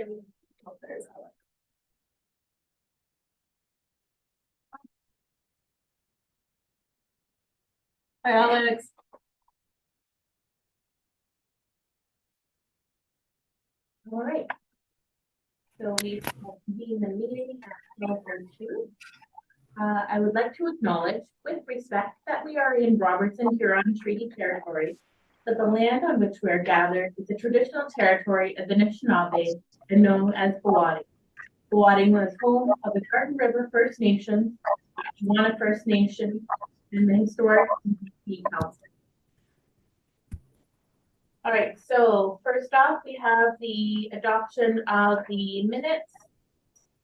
Oh, there's Alex. Hi, Alex. All right. So we've convened the meeting at 12:02. I would like to acknowledge with respect that we are in Robertson Huron Treaty Territory, that the land on which we are gathered is the traditional territory of the Anishinaabe and known as Bawadi. Bawadi was home of the Garden River First Nation, Juana First Nation, and the historic Council. All right, so first off, we have the adoption of the minutes.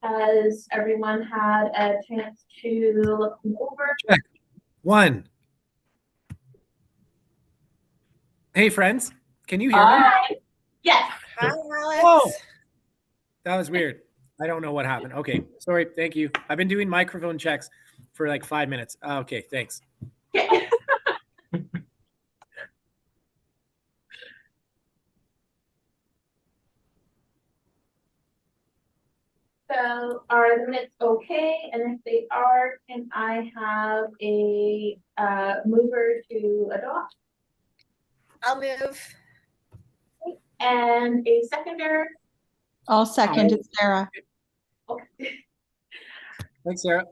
Has everyone had a chance to look them over? Check. One. Hey, friends. Can you hear me? Hi. Yes. Hi, Alex. Whoa. That was weird. I don't know what happened. Okay. Sorry. Thank you. I've been doing microphone checks for like 5 minutes. Okay. Thanks. Okay. So are the minutes okay? And if they are, can I have a mover to adopt I'll move. and a seconder? I'll second. It's Sarah. Okay. Thanks, Sarah.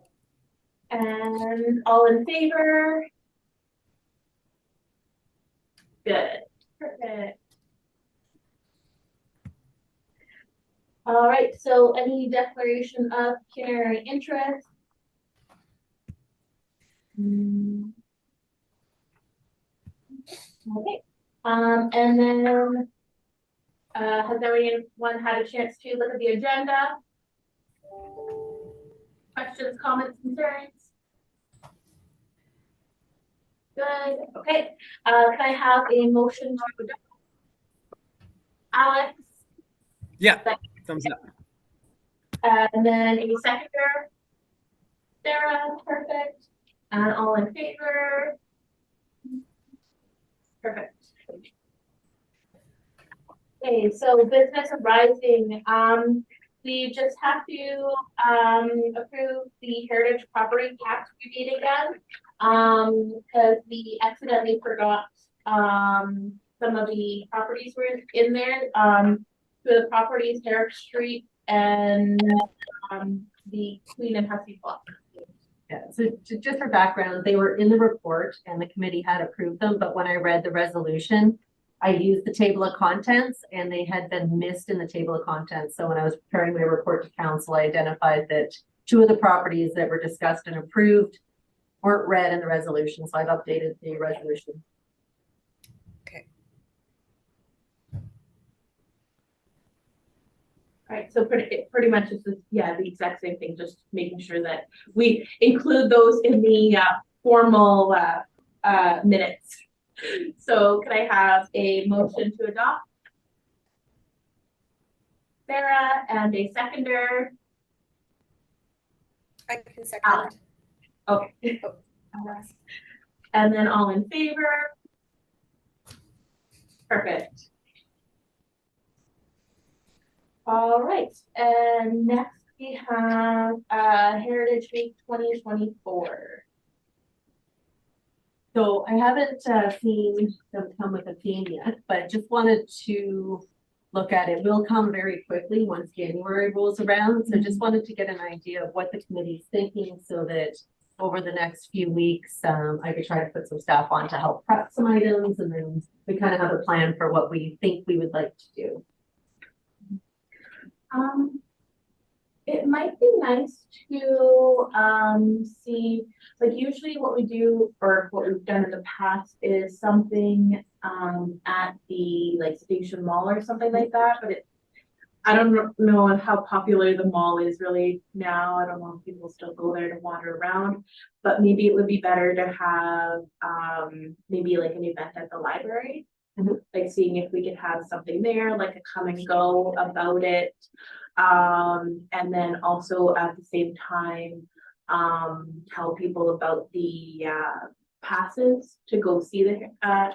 And all in favor? Good. Perfect. All right, so any declaration of pecuniary interest? Okay, and then has everyone had a chance to look at the agenda? Questions, comments, concerns? Good, okay. Can I have a motion to adopt? Alex? Yeah. Thumbs up. And then a seconder? Sarah, perfect. And all in favor? Perfect. Okay, so business arising, we just have to approve the heritage property tax rebate again. Because we accidentally forgot some of the properties were in there. So the properties, Herrick Street and the Queen and Hussey Block. Yeah, so just for background, they were in the report and the committee had approved them, but when I read the resolution, I used the table of contents and they had been missed in the table of contents. So when I was preparing my report to council, I identified that 2 of the properties that were discussed and approved weren't read in the resolution. So I've updated the resolution. Okay. All right, so pretty much it's just, yeah, the exact same thing, just making sure that we include those in the formal minutes. So can I have a motion to adopt? Sarah, and a seconder? I can second. Alex. Okay. And then all in favor? Perfect. All right, and next we have Heritage Week 2024. So I haven't seen them come with a theme yet, but just wanted to look at it. Will come very quickly once January rolls around. So just wanted to get an idea of what the committee's thinking so that over the next few weeks, I could try to put some staff on to help prep some items, and then we kind of have a plan for what we think we would like to do. It might be nice to see, like usually what we do or what we've done in the past is something at the like Station Mall or something like that, but I don't know how popular the mall is really now. I don't know if people still go there to wander around, but maybe it would be better to have maybe like an event at the library. Like seeing if we could have something there, like a come and go about it. And then also at the same time, tell people about the passes to go see the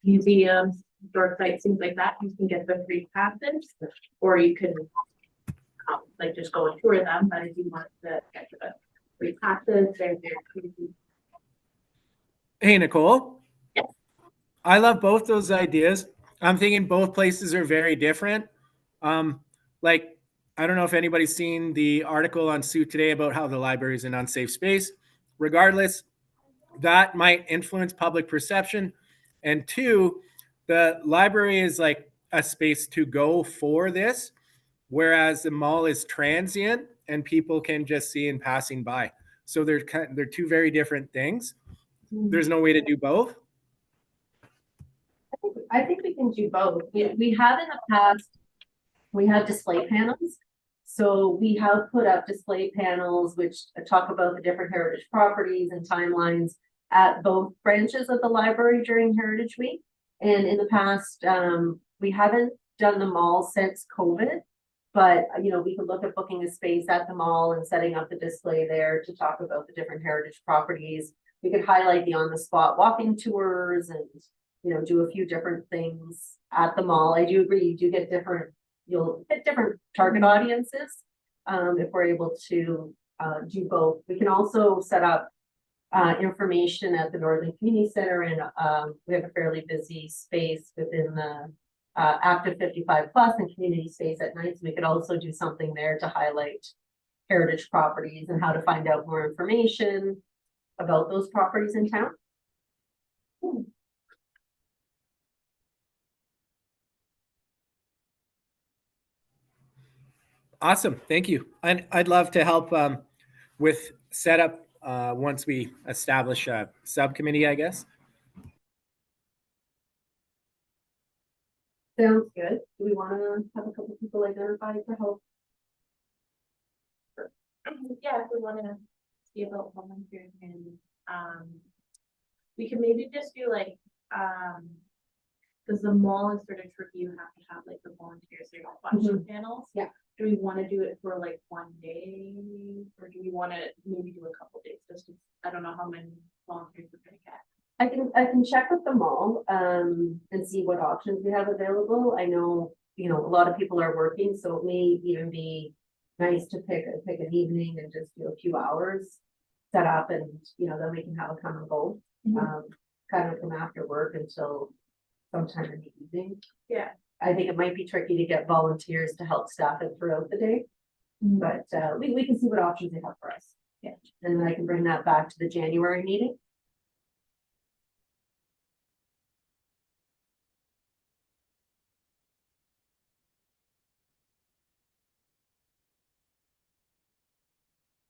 museums, door sites, things like that, you can get the free passes, or you can like just go and tour them, but if you want to get the free passes, they're pretty. Hey, Nicole. Yes. I love both those ideas. I'm thinking both places are very different. Like, I don't know if anybody's seen the article on Sioux today about how the library is an unsafe space. Regardless, that might influence public perception. And two, the library is like a space to go for this, whereas the mall is transient and people can just see in passing by. So they're two very different things. There's no way to do both. I think we can do both. We have in the past, we have display panels. So we have put up display panels which talk about the different heritage properties and timelines at both branches of the library during Heritage Week. And in the past, we haven't done the mall since COVID. But, you know, we could look at booking a space at the mall and setting up the display there to talk about the different heritage properties. We could highlight the on-the-spot walking tours and, you know, do a few different things at the mall. I do agree, you do get different, you'll hit different target audiences. If we're able to do both. We can also set up information at the Northern Community Center, and we have a fairly busy space within the active 55 plus and community space at night. So we could also do something there to highlight heritage properties and how to find out more information about those properties in town. Awesome. Thank you. And I'd love to help with setup once we establish a subcommittee, I guess. Sounds good. Do we want to have a couple people identified to help? Yeah, if we want to see about volunteering and, we can maybe just do like, because the mall is sort of tricky, you have to have like the volunteers, there are a bunch of panels. Yeah. Do we want to do it for like one day, or do we want to maybe do a couple days, just, I don't know how many volunteers we're gonna get. I can check with the mall, and see what options we have available. I know, you know, a lot of people are working, so it may even be nice to pick an evening and just do a few hours set up, and, you know, then we can have a come and go, kind of from after work until sometime in the evening. Yeah. I think it might be tricky to get volunteers to help staff it throughout the day, but, we can see what options they have for us. Yeah. And then I can bring that back to the January meeting.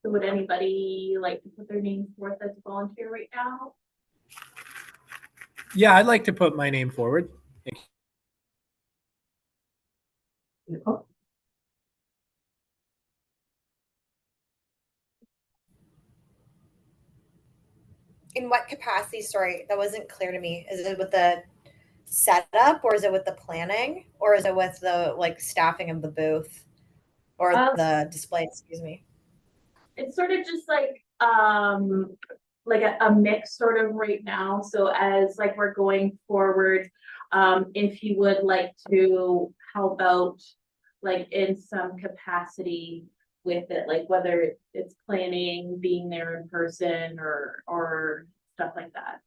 So would anybody like to put their name forth as a volunteer right now? Yeah, I'd like to put my name forward. Nicole? In what capacity? Sorry, that wasn't clear to me. Is it with the setup, or is it with the planning, or is it with the like staffing of the booth or the display? Excuse me. It's sort of just like a mix sort of right now. So as like we're going forward, if you would like to help out like in some capacity with it, like whether it's planning, being there in person or stuff like that.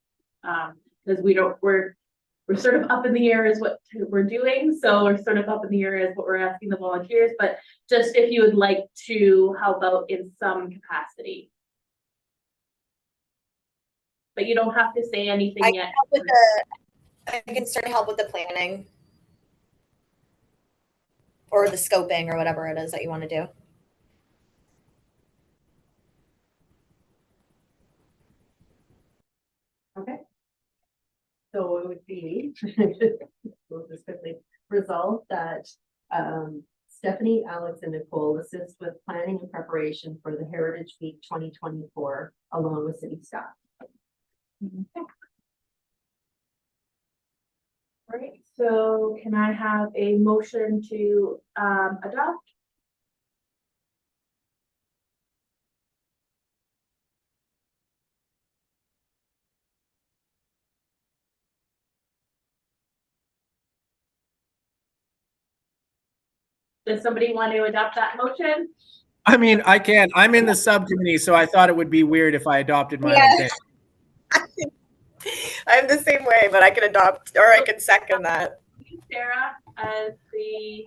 Because we're sort of up in the air as what we're doing. So we're sort of up in the air as what we're asking the volunteers, but just if you would like to help out in some capacity. But you don't have to say anything I yet. can help with I can certainly help with the planning or the scoping or whatever it is that you want to do. Okay. So it would be, we'll just quickly resolve that Stephanie, Alex, and Nicole assist with planning and preparation for the Heritage Week 2024 along with city staff. All right, so can I have a motion to adopt? Does somebody want to adopt that motion? I mean, I can. I'm in the subcommittee, so I thought it would be weird if I adopted my Yeah. own thing. I'm the same way, but I can adopt or I can second that. Sarah as the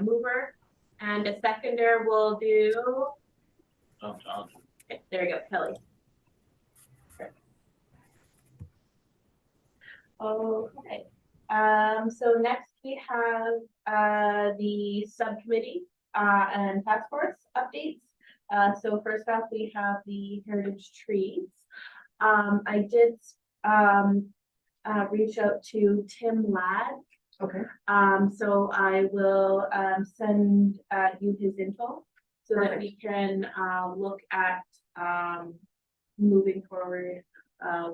mover, and a seconder will do. Okay, there you go, Kelly. Okay. So next we have the subcommittee and task force updates. So first off, we have the heritage trees. I did reach out to Tim Ladd. Okay. So I will send you his info so that we can look at moving forward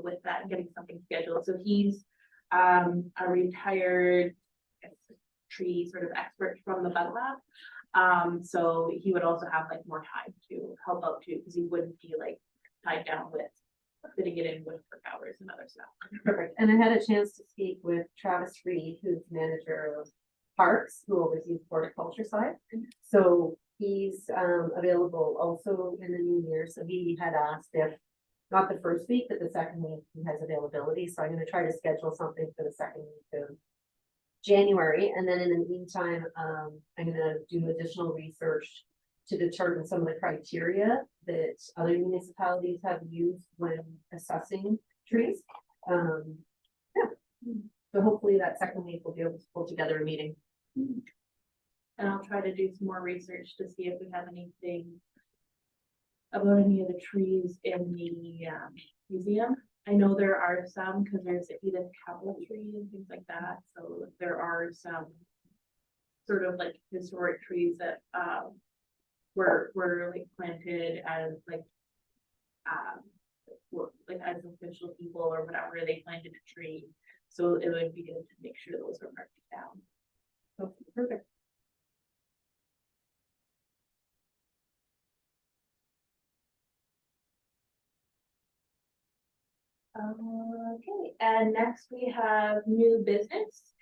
with that and getting something scheduled. So he's a retired tree sort of expert from the Bud Lab. So he would also have like more time to help out too, because he wouldn't be like tied down with fitting it in with work hours and other stuff. Perfect. And I had a chance to speak with Travis Reed, who's manager of parks, who oversees horticulture side. So he's available also in the new year. So he had asked if, not the first week, but the second week he has availability. So I'm going to try to schedule something for the second week of January. And then in the meantime, I'm going to do additional research to determine some of the criteria that other municipalities have used when assessing trees. Yeah. So hopefully that second week we'll be able to pull together a meeting. And I'll try to do some more research to see if we have anything about any of the trees in the museum. I know there are some because there's the Edith Cowell tree and things like that. So there are some sort of like historic trees that were like planted as like as official people or whatever. They planted a tree, so it would be good to make sure those are marked down. So perfect. Okay, and next we have new business,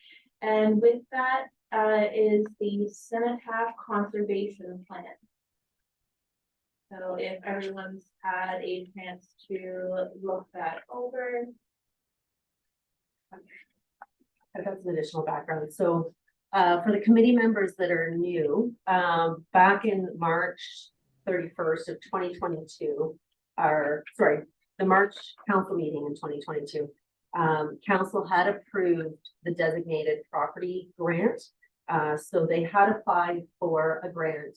and with that is the Cenotaph Conservation Plan. So if everyone's had a chance to look that over. I've got some additional background. So for the committee members that are new, back in March 31st of 2022, the March council meeting in 2022, council had approved the designated property grant. So they had applied for a grant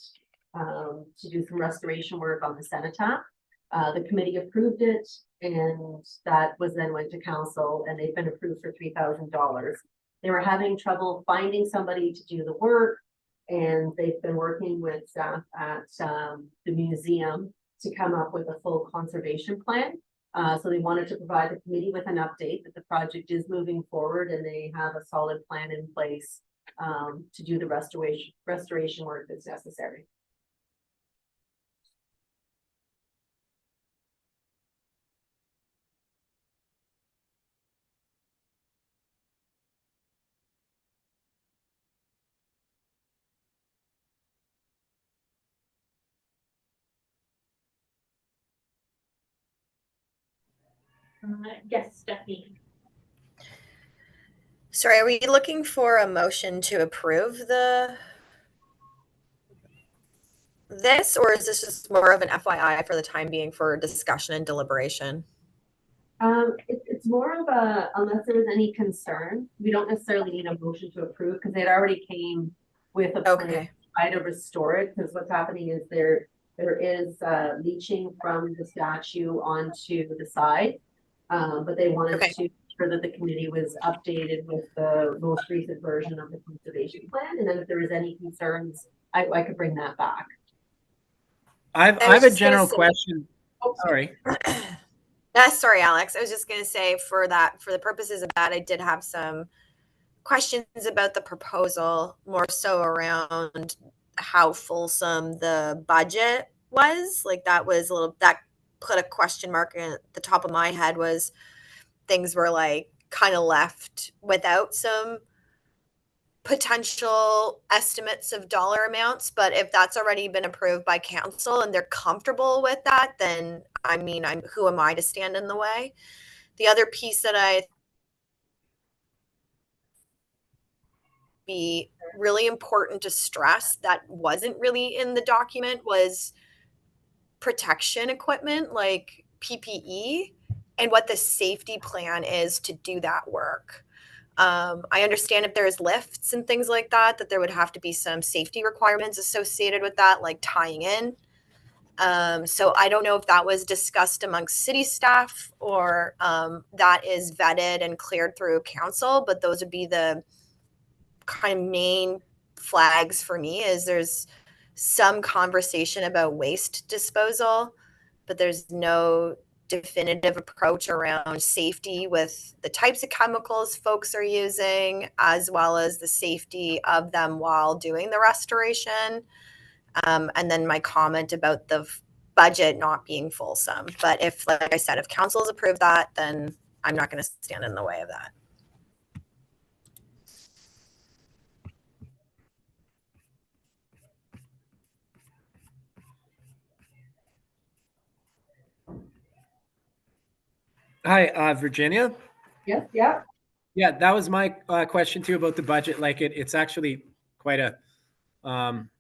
to do some restoration work on the cenotaph. The committee approved it, and that was then went to council, and they've been approved for $3,000. They were having trouble finding somebody to do the work, and they've been working with staff at the museum to come up with a full conservation plan. So they wanted to provide the committee with an update that the project is moving forward, and they have a solid plan in place to do the restoration work that's necessary. Yes, Stephanie. Sorry, are we looking for a motion to approve this, or is this just more of an FYI for the time being for discussion and deliberation? It's more of a, unless there was any concern, we don't necessarily need a motion to approve because it already came with a plan to try to restore it. Because what's happening is there is leaching from the statue onto the side, but they wanted to ensure that the committee was updated with the most recent version of the conservation plan. And then if there was any concerns, I could bring that back. I have a general question. Oh, sorry. Sorry, Alex. I was just going to say for the purposes of that, I did have some questions about the proposal, more so around how fulsome the budget was. Like that put a question mark at the top of my head, was things were like kind of left without some potential estimates of dollar amounts, but if that's already been approved by council and they're comfortable with that, then I mean, who am I to stand in the way? The other piece that I be really important to stress that wasn't really in the document was protection equipment like PPE and what the safety plan is to do that work. I understand if there's lifts and things like that, that there would have to be some safety requirements associated with that, like tying in. So I don't know if that was discussed amongst city staff or that is vetted and cleared through council, but those would be the kind of main flags for me is there's some conversation about waste disposal, but there's no definitive approach around safety with the types of chemicals folks are using, as well as the safety of them while doing the restoration. And then my comment about the budget not being fulsome. But if, like I said, if council's approved that, then I'm not going to stand in the way of that. Hi, Virginia. Yes, yeah. Yeah, that was my question too about the budget. Like it's actually quite a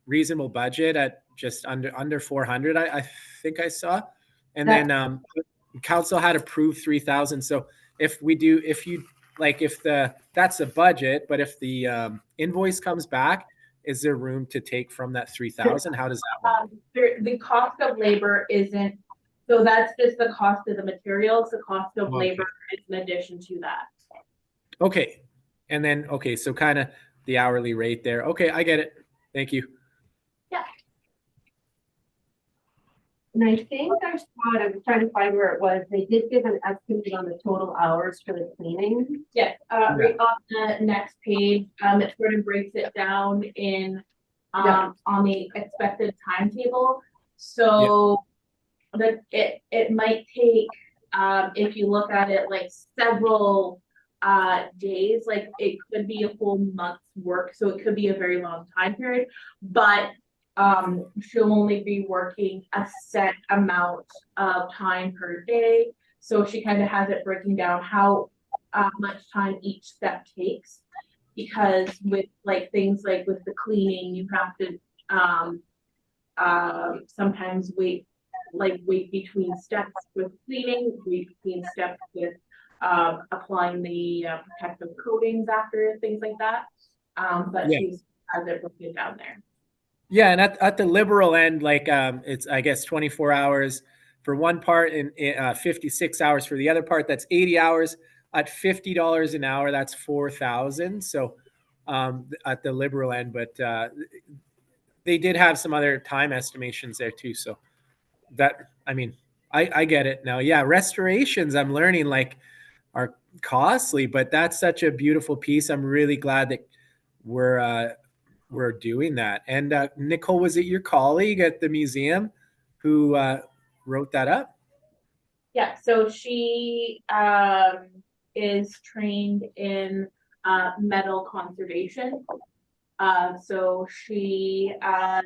reasonable budget at just under 400. I think I saw, and then council had approved 3,000. So if you like, if that's the budget, but if the invoice comes back, is there room to take from that 3,000? How does that work? The cost of labor isn't, so that's just the cost of the materials. The cost of labor is in addition to that. Okay. And then, okay, so kind of the hourly rate there. Okay, I get it. Thank you. Yeah. And I think I saw it, I was trying to find where it was, they did give an estimate on the total hours for the cleaning. Yes, right on the next page, it sort of breaks it down in, on the expected timetable. So that it might take, if you look at it like several days, like it could be a full month's work, so it could be a very long time period, but she'll only be working a set amount of time per day. So she kind of has it breaking down how much time each step takes, because with like things like with the cleaning, you have to sometimes wait between steps with cleaning, wait between steps with applying the protective coatings after, things like that. But she's has it broken down there. Yeah, and at the liberal end, like it's I guess 24 hours for one part and 56 hours for the other part. That's 80 hours at $50 an hour. That's 4,000. So at the liberal end, but they did have some other time estimations there too. So that, I mean, I get it now. Yeah, restorations, I'm learning, like, are costly, but that's such a beautiful piece. I'm really glad that we're doing that. And Nicole, was it your colleague at the museum who wrote that up? Yeah, so she is trained in metal conservation. So she does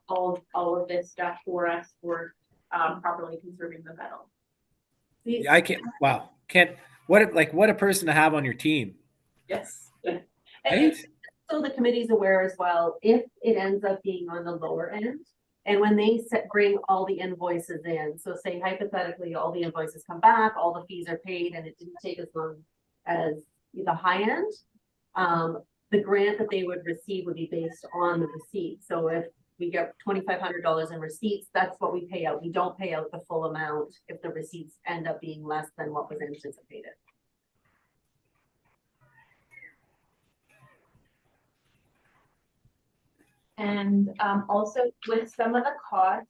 all of this stuff for us for properly conserving the metal. I can't. Wow, can't. What a person to have on your team. Yes. Right? So the committee's aware as well, if it ends up being on the lower end, and when they bring all the invoices in, so say hypothetically, all the invoices come back, all the fees are paid, and it didn't take as long as the high end, the grant that they would receive would be based on the receipt. So if we get $2,500 in receipts, that's what we pay out. We don't pay out the full amount if the receipts end up being less than what was anticipated. And also with some of the costs,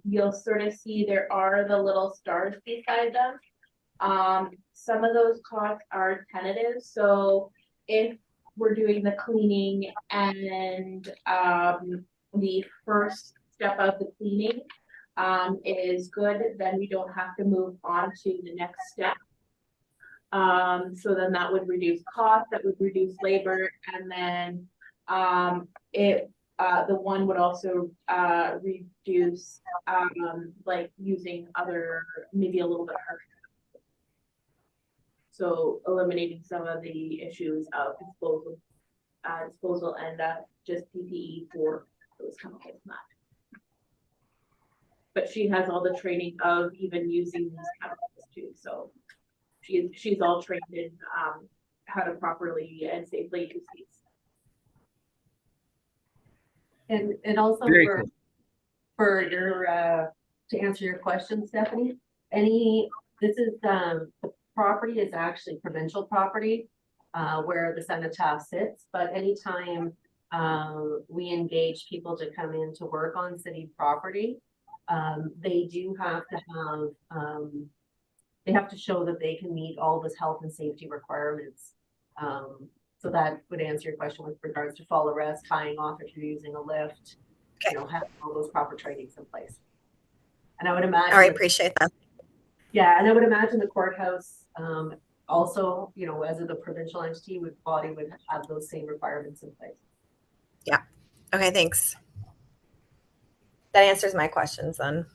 you'll sort of see there are the little stars beside them. Some of those costs are tentative. So if we're doing the cleaning and the first step of the cleaning is good, then we don't have to move on to the next step. So then that would reduce cost, that would reduce labor, and then, the one would also, reduce, like using other, maybe a little bit harsher. So eliminating some of the issues of disposal and, just PPE for those chemicals and that. But she has all the training of even using these chemicals too, so she's all trained in, how to properly and safely use these. And also Very for, cool. for your, to answer your question, Stephanie, this is, the property is actually provincial property, where the cenotaph sits, but anytime, we engage people to come in to work on city property, they do have to have, they have to show that they can meet all this health and safety requirements. So that would answer your question with regards to fall arrest, tying off if you're using a lift, you know, having all those proper trainings in place. And I would imagine. All right, appreciate that. Yeah, and I would imagine the courthouse, also, you know, as a provincial entity would have those same requirements in place. Okay, thanks. That answers my questions then.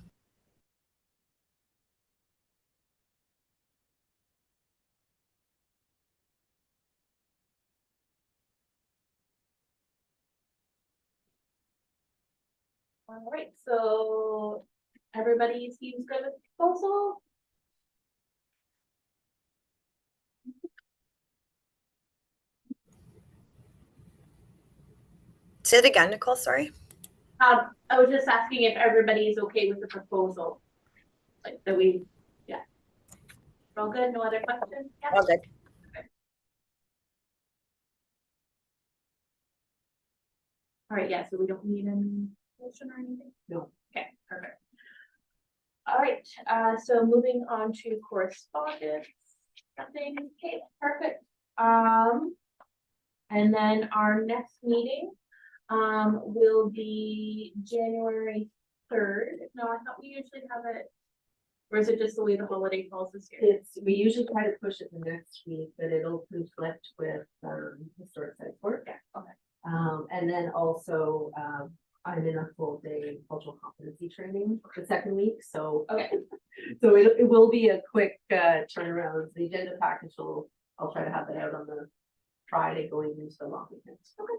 All right, so everybody seems good with the proposal? Say it again, Nicole, sorry. I was just asking if everybody is okay with the proposal. Like that yeah. We're all good, no other questions? Yeah. All good. All right, yeah, so we don't need any motion or anything? No. Okay, perfect. All right, so moving on to correspondence. Nothing, okay, perfect. And then our next meeting, will be January 3rd. No, I thought we usually have it. Or is it just the way the holiday falls this year? We usually try to push it the next week, but it'll conflict with, historic site work. Yeah, okay. And then also, I'm in a full day cultural competency training the second week, so. Okay. So it will be a quick, turnaround. The agenda package I'll try to have that out on the Friday going into the long weekend. Okay.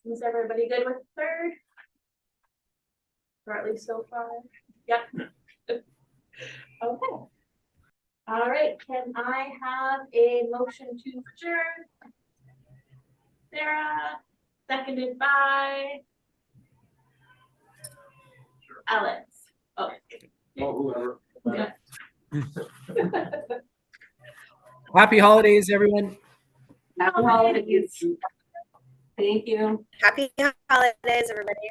Is everybody good with the 3rd? Or at least so far? Yep. Okay. All right, can I have a motion to adjourn? Sarah, seconded by Alex. Oh. Whoever. Yeah. Happy holidays, everyone. Happy holidays. Thank you. Happy holidays, everybody.